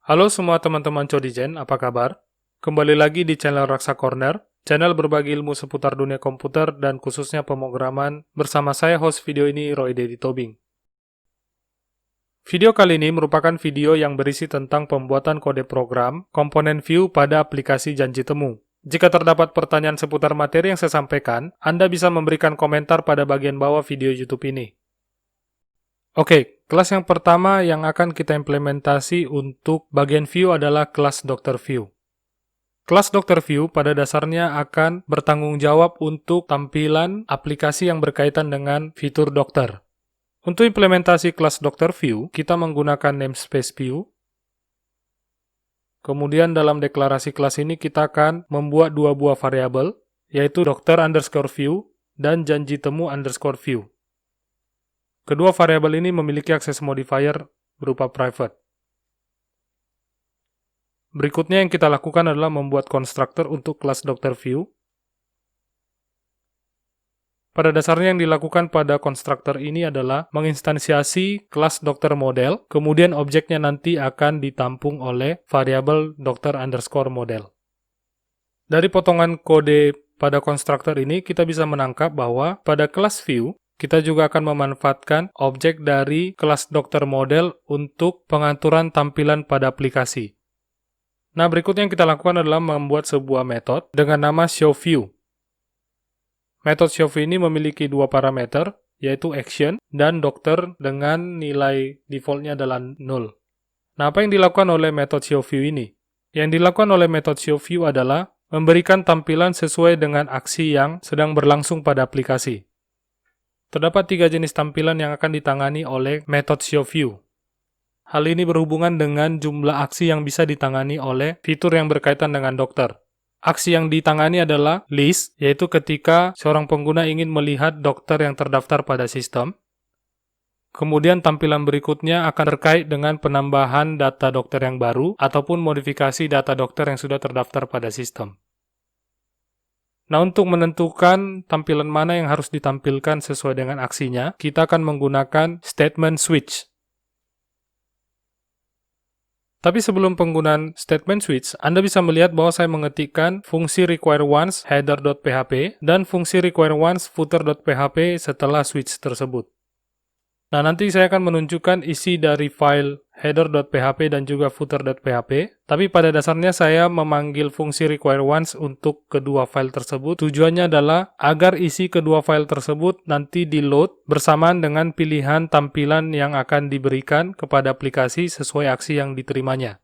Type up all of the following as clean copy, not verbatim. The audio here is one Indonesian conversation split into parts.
Halo semua teman-teman Codigen, apa kabar? Kembali lagi di channel Raksa Corner, channel berbagi ilmu seputar dunia komputer dan khususnya pemrograman bersama saya host video ini Roy Dedi Tobing. Video kali ini merupakan video yang berisi tentang pembuatan kode program komponen view pada aplikasi Janji Temu. Jika terdapat pertanyaan seputar materi yang saya sampaikan, Anda bisa memberikan komentar pada bagian bawah video YouTube ini. Oke, kelas yang pertama yang akan kita implementasi untuk bagian view adalah kelas Dr. View. Kelas Dr. View pada dasarnya akan bertanggung jawab untuk tampilan aplikasi yang berkaitan dengan fitur dokter. Untuk implementasi kelas Dr. View, kita menggunakan namespace view. Kemudian dalam deklarasi kelas ini kita akan membuat dua buah variabel, yaitu dokter_view dan janji temu_view. Kedua variabel ini memiliki akses modifier berupa private. Berikutnya yang kita lakukan adalah membuat konstruktor untuk kelas Dr. View. Pada dasarnya yang dilakukan pada konstruktor ini adalah menginstansiasi kelas dokter model, kemudian objeknya nanti akan ditampung oleh variabel dokter_model. Dari potongan kode pada konstruktor ini, kita bisa menangkap bahwa pada kelas view, kita juga akan memanfaatkan objek dari kelas dokter model untuk pengaturan tampilan pada aplikasi. Nah, berikutnya yang kita lakukan adalah membuat sebuah metode dengan nama showView. Metode showView ini memiliki dua parameter, yaitu action dan dokter dengan nilai defaultnya adalah 0. Nah, apa yang dilakukan oleh metode showView ini? Yang dilakukan oleh metode showView adalah memberikan tampilan sesuai dengan aksi yang sedang berlangsung pada aplikasi. Terdapat tiga jenis tampilan yang akan ditangani oleh metode showView. Hal ini berhubungan dengan jumlah aksi yang bisa ditangani oleh fitur yang berkaitan dengan dokter. Aksi yang ditangani adalah list, yaitu ketika seorang pengguna ingin melihat dokter yang terdaftar pada sistem. Kemudian tampilan berikutnya akan terkait dengan penambahan data dokter yang baru ataupun modifikasi data dokter yang sudah terdaftar pada sistem. Nah, untuk menentukan tampilan mana yang harus ditampilkan sesuai dengan aksinya, kita akan menggunakan statement switch. Tapi sebelum penggunaan statement switch, Anda bisa melihat bahwa saya mengetikkan fungsi require once header.php dan fungsi require once footer.php setelah switch tersebut. Nah, nanti saya akan menunjukkan isi dari file header.php dan juga footer.php, tapi pada dasarnya saya memanggil fungsi require once untuk kedua file tersebut. Tujuannya adalah agar isi kedua file tersebut nanti di-load bersamaan dengan pilihan tampilan yang akan diberikan kepada aplikasi sesuai aksi yang diterimanya.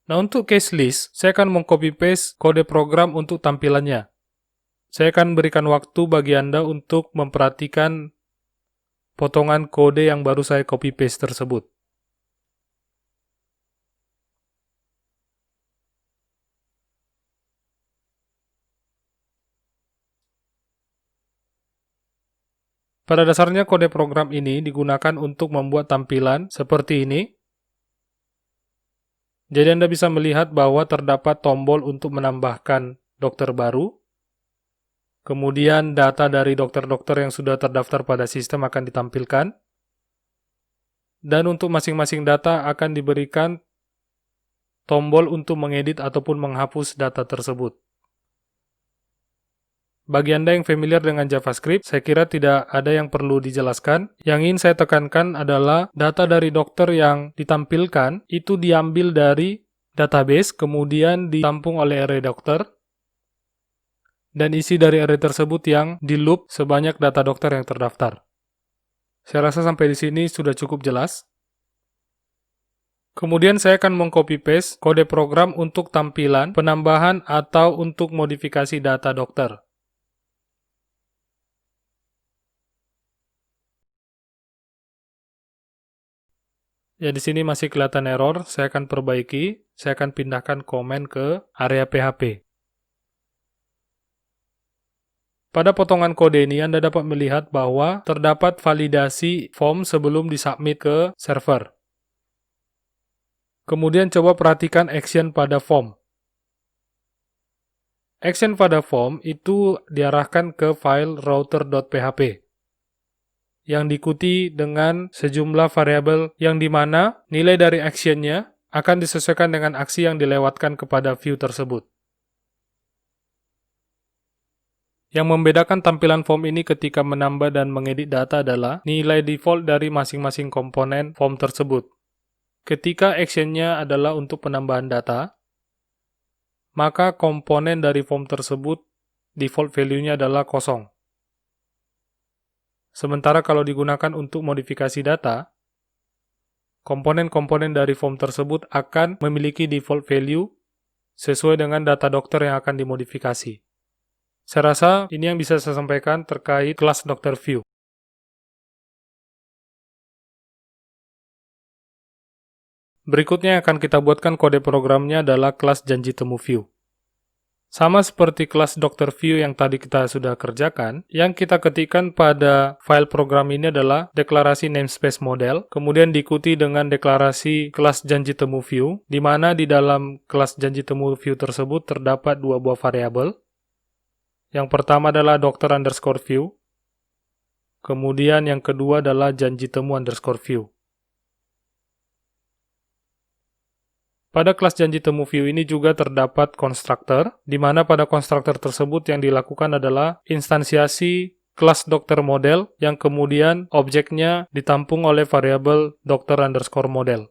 Nah, untuk case list, saya akan meng-copy-paste kode program untuk tampilannya. Saya akan berikan waktu bagi Anda untuk memperhatikan potongan kode yang baru saya copy-paste tersebut. Pada dasarnya kode program ini digunakan untuk membuat tampilan seperti ini. Jadi Anda bisa melihat bahwa terdapat tombol untuk menambahkan dokter baru. Kemudian data dari dokter-dokter yang sudah terdaftar pada sistem akan ditampilkan. Dan untuk masing-masing data akan diberikan tombol untuk mengedit ataupun menghapus data tersebut. Bagi Anda yang familiar dengan JavaScript, saya kira tidak ada yang perlu dijelaskan. Yang ingin saya tekankan adalah data dari dokter yang ditampilkan itu diambil dari database, kemudian ditampung oleh array dokter, dan isi dari array tersebut yang di loop sebanyak data dokter yang terdaftar. Saya rasa sampai di sini sudah cukup jelas. Kemudian saya akan meng-copy-paste kode program untuk tampilan, penambahan, atau untuk modifikasi data dokter. Ya, di sini masih kelihatan error, saya akan perbaiki, saya akan pindahkan komen ke area PHP. Pada potongan kode ini, Anda dapat melihat bahwa terdapat validasi form sebelum disubmit ke server. Kemudian coba perhatikan action pada form. Action pada form itu diarahkan ke file router.php. yang diikuti dengan sejumlah variabel yang dimana nilai dari action-nya akan disesuaikan dengan aksi yang dilewatkan kepada view tersebut. Yang membedakan tampilan form ini ketika menambah dan mengedit data adalah nilai default dari masing-masing komponen form tersebut. Ketika action-nya adalah untuk penambahan data, maka komponen dari form tersebut default value-nya adalah kosong. Sementara kalau digunakan untuk modifikasi data, komponen-komponen dari form tersebut akan memiliki default value sesuai dengan data dokter yang akan dimodifikasi. Saya rasa ini yang bisa saya sampaikan terkait kelas Dr. View. Berikutnya yang akan kita buatkan kode programnya adalah kelas janji temu view. Sama seperti kelas Dr. View yang tadi kita sudah kerjakan, yang kita ketikkan pada file program ini adalah deklarasi namespace model, kemudian diikuti dengan deklarasi kelas janji temu view, di mana di dalam kelas janji temu view tersebut terdapat dua buah variabel. Yang pertama adalah doctor_view, kemudian yang kedua adalah janji temu_view. Pada kelas janji temu view ini juga terdapat konstruktor, di mana pada konstruktor tersebut yang dilakukan adalah instansiasi kelas dokter model yang kemudian objeknya ditampung oleh variabel doctor_model.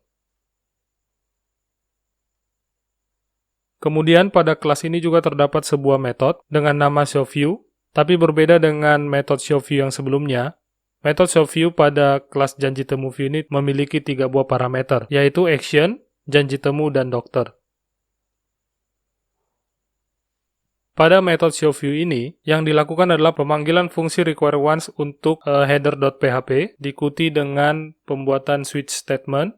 Kemudian pada kelas ini juga terdapat sebuah metode dengan nama showView, tapi berbeda dengan metode showView yang sebelumnya. Metode showView pada kelas janji temu view ini memiliki 3 buah parameter, yaitu action, janji temu, dan dokter. Pada metode showView ini, yang dilakukan adalah pemanggilan fungsi require_once untuk header.php, diikuti dengan pembuatan switch statement.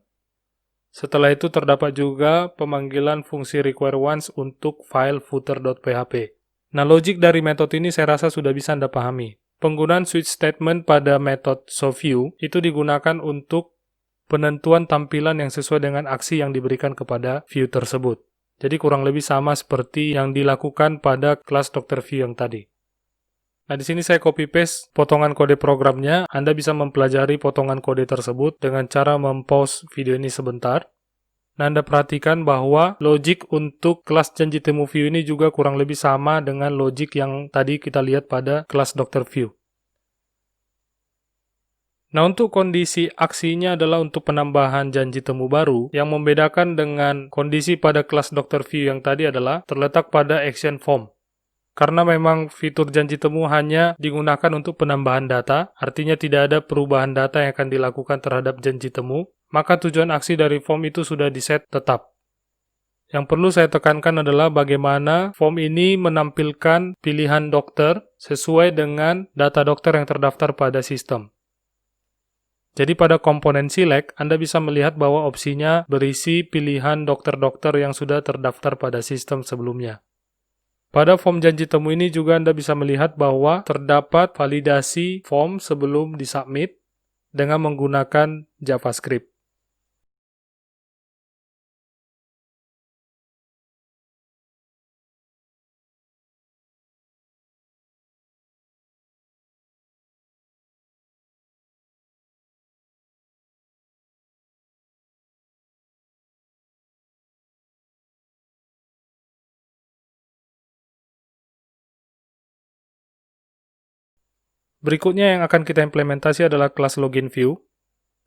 Setelah itu terdapat juga pemanggilan fungsi require_once untuk file footer.php. Nah, logik dari metode ini saya rasa sudah bisa Anda pahami. Penggunaan switch statement pada metode showView itu digunakan untuk penentuan tampilan yang sesuai dengan aksi yang diberikan kepada view tersebut. Jadi kurang lebih sama seperti yang dilakukan pada kelas Dr. View yang tadi. Nah, di sini saya copy paste potongan kode programnya. Anda bisa mempelajari potongan kode tersebut dengan cara mempause video ini sebentar. Nah, Anda perhatikan bahwa logik untuk kelas janji temu view ini juga kurang lebih sama dengan logik yang tadi kita lihat pada kelas Dr. View. Nah, untuk kondisi aksinya adalah untuk penambahan janji temu baru. Yang membedakan dengan kondisi pada kelas Dr. View yang tadi adalah terletak pada action form. Karena memang fitur janji temu hanya digunakan untuk penambahan data, artinya tidak ada perubahan data yang akan dilakukan terhadap janji temu, maka tujuan aksi dari form itu sudah diset tetap. Yang perlu saya tekankan adalah bagaimana form ini menampilkan pilihan dokter sesuai dengan data dokter yang terdaftar pada sistem. Jadi pada komponen select, Anda bisa melihat bahwa opsinya berisi pilihan dokter-dokter yang sudah terdaftar pada sistem sebelumnya. Pada form janji temu ini juga Anda bisa melihat bahwa terdapat validasi form sebelum disubmit dengan menggunakan JavaScript. Berikutnya yang akan kita implementasi adalah kelas login view.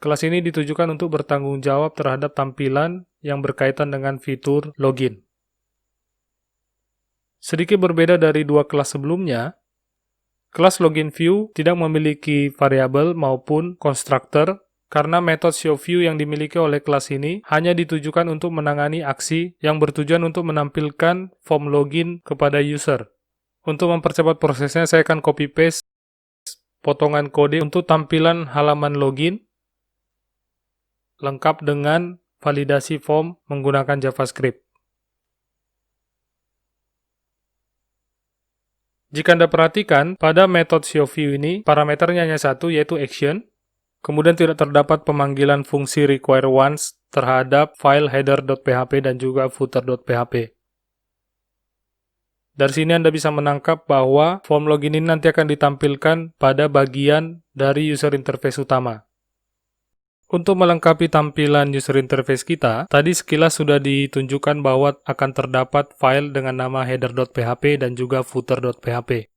Kelas ini ditujukan untuk bertanggung jawab terhadap tampilan yang berkaitan dengan fitur login. Sedikit berbeda dari dua kelas sebelumnya, kelas login view tidak memiliki variabel maupun konstruktor karena metode showView yang dimiliki oleh kelas ini hanya ditujukan untuk menangani aksi yang bertujuan untuk menampilkan form login kepada user. Untuk mempercepat prosesnya, saya akan copy paste potongan kode untuk tampilan halaman login lengkap dengan validasi form menggunakan JavaScript. Jika Anda perhatikan, pada metode showView ini parameternya hanya satu, yaitu action. Kemudian tidak terdapat pemanggilan fungsi require_once terhadap file header.php dan juga footer.php. Dari sini Anda bisa menangkap bahwa form login ini nanti akan ditampilkan pada bagian dari user interface utama. Untuk melengkapi tampilan user interface kita, tadi sekilas sudah ditunjukkan bahwa akan terdapat file dengan nama header.php dan juga footer.php.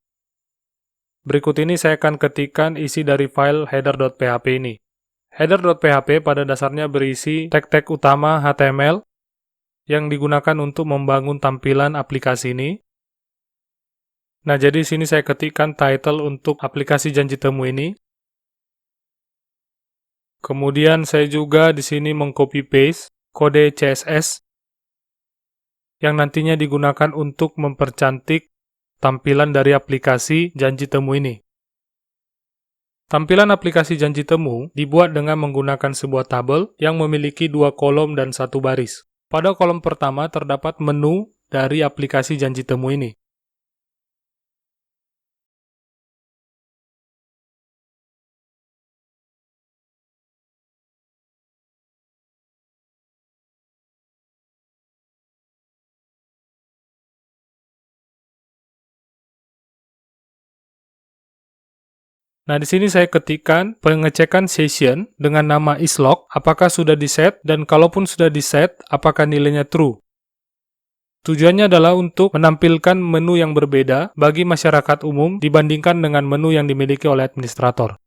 Berikut ini saya akan ketikkan isi dari file header.php ini. Header.php pada dasarnya berisi tag-tag utama HTML yang digunakan untuk membangun tampilan aplikasi ini. Nah, jadi di sini saya ketikkan title untuk aplikasi janji temu ini. Kemudian saya juga di sini mengcopy paste kode CSS yang nantinya digunakan untuk mempercantik tampilan dari aplikasi janji temu ini. Tampilan aplikasi janji temu dibuat dengan menggunakan sebuah tabel yang memiliki 2 kolom dan 1 baris. Pada kolom pertama terdapat menu dari aplikasi janji temu ini. Nah, di sini saya ketikkan pengecekan session dengan nama islog, apakah sudah di-set, dan kalaupun sudah di-set, apakah nilainya true. Tujuannya adalah untuk menampilkan menu yang berbeda bagi masyarakat umum dibandingkan dengan menu yang dimiliki oleh administrator.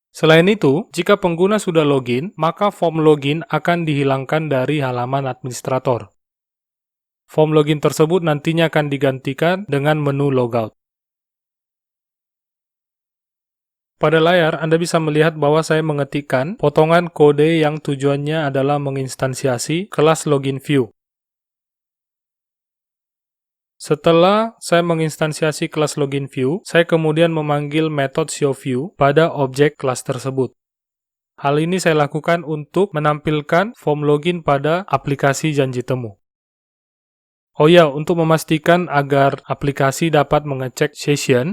Selain itu, jika pengguna sudah login, maka form login akan dihilangkan dari halaman administrator. Form login tersebut nantinya akan digantikan dengan menu logout. Pada layar, Anda bisa melihat bahwa saya mengetikkan potongan kode yang tujuannya adalah menginstansiasi kelas login view. Setelah saya menginstansiasi kelas login view, saya kemudian memanggil metode showView pada objek kelas tersebut. Hal ini saya lakukan untuk menampilkan form login pada aplikasi janji temu. Oh ya, untuk memastikan agar aplikasi dapat mengecek session,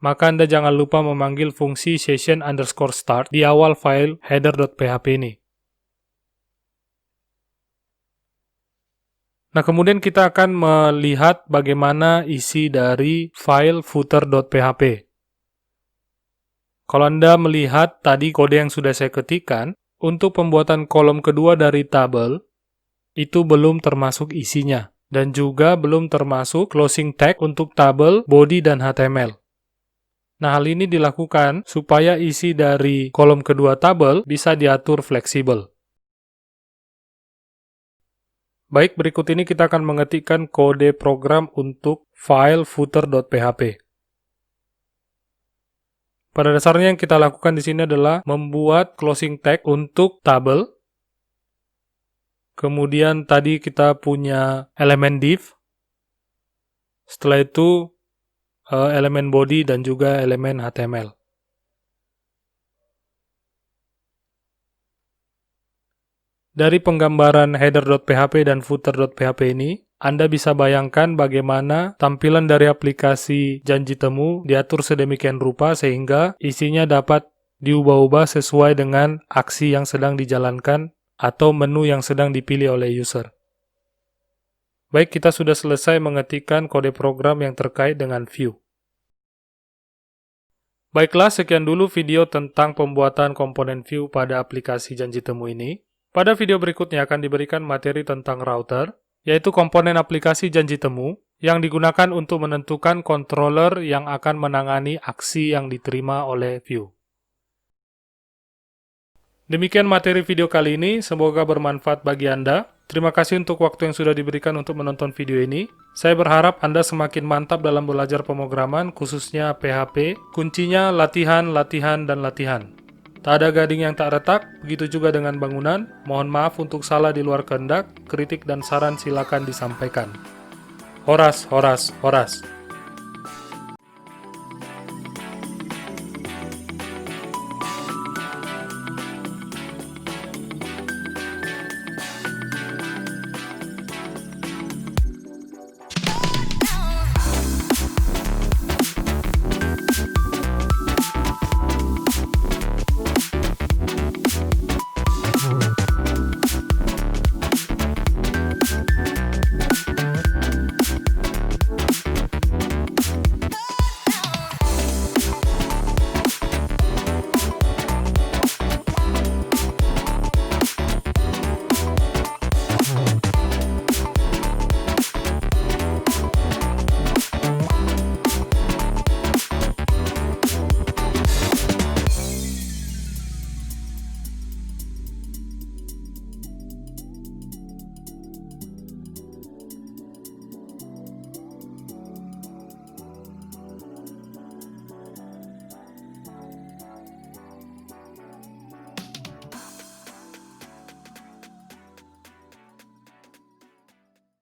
maka Anda jangan lupa memanggil fungsi session_start di awal file header.php ini. Nah, kemudian kita akan melihat bagaimana isi dari file footer.php. Kalau Anda melihat tadi kode yang sudah saya ketikkan, untuk pembuatan kolom kedua dari tabel, itu belum termasuk isinya, dan juga belum termasuk closing tag untuk tabel, body, dan HTML. Nah, hal ini dilakukan supaya isi dari kolom kedua tabel bisa diatur fleksibel. Baik, berikut ini kita akan mengetikkan kode program untuk file footer.php. Pada dasarnya yang kita lakukan di sini adalah membuat closing tag untuk tabel. Kemudian tadi kita punya elemen div. Setelah itu elemen body dan juga elemen HTML. Dari penggambaran header.php dan footer.php ini, Anda bisa bayangkan bagaimana tampilan dari aplikasi janji temu diatur sedemikian rupa sehingga isinya dapat diubah-ubah sesuai dengan aksi yang sedang dijalankan atau menu yang sedang dipilih oleh user. Baik, kita sudah selesai mengetikkan kode program yang terkait dengan view. Baiklah, sekian dulu video tentang pembuatan komponen view pada aplikasi janji temu ini. Pada video berikutnya akan diberikan materi tentang router, yaitu komponen aplikasi janji temu yang digunakan untuk menentukan controller yang akan menangani aksi yang diterima oleh view. Demikian materi video kali ini, semoga bermanfaat bagi Anda. Terima kasih untuk waktu yang sudah diberikan untuk menonton video ini. Saya berharap Anda semakin mantap dalam belajar pemrograman, khususnya PHP. Kuncinya latihan, latihan, dan latihan. Tak ada gading yang tak retak, begitu juga dengan bangunan. Mohon maaf untuk salah di luar kehendak, kritik dan saran silakan disampaikan. Horas, horas, horas.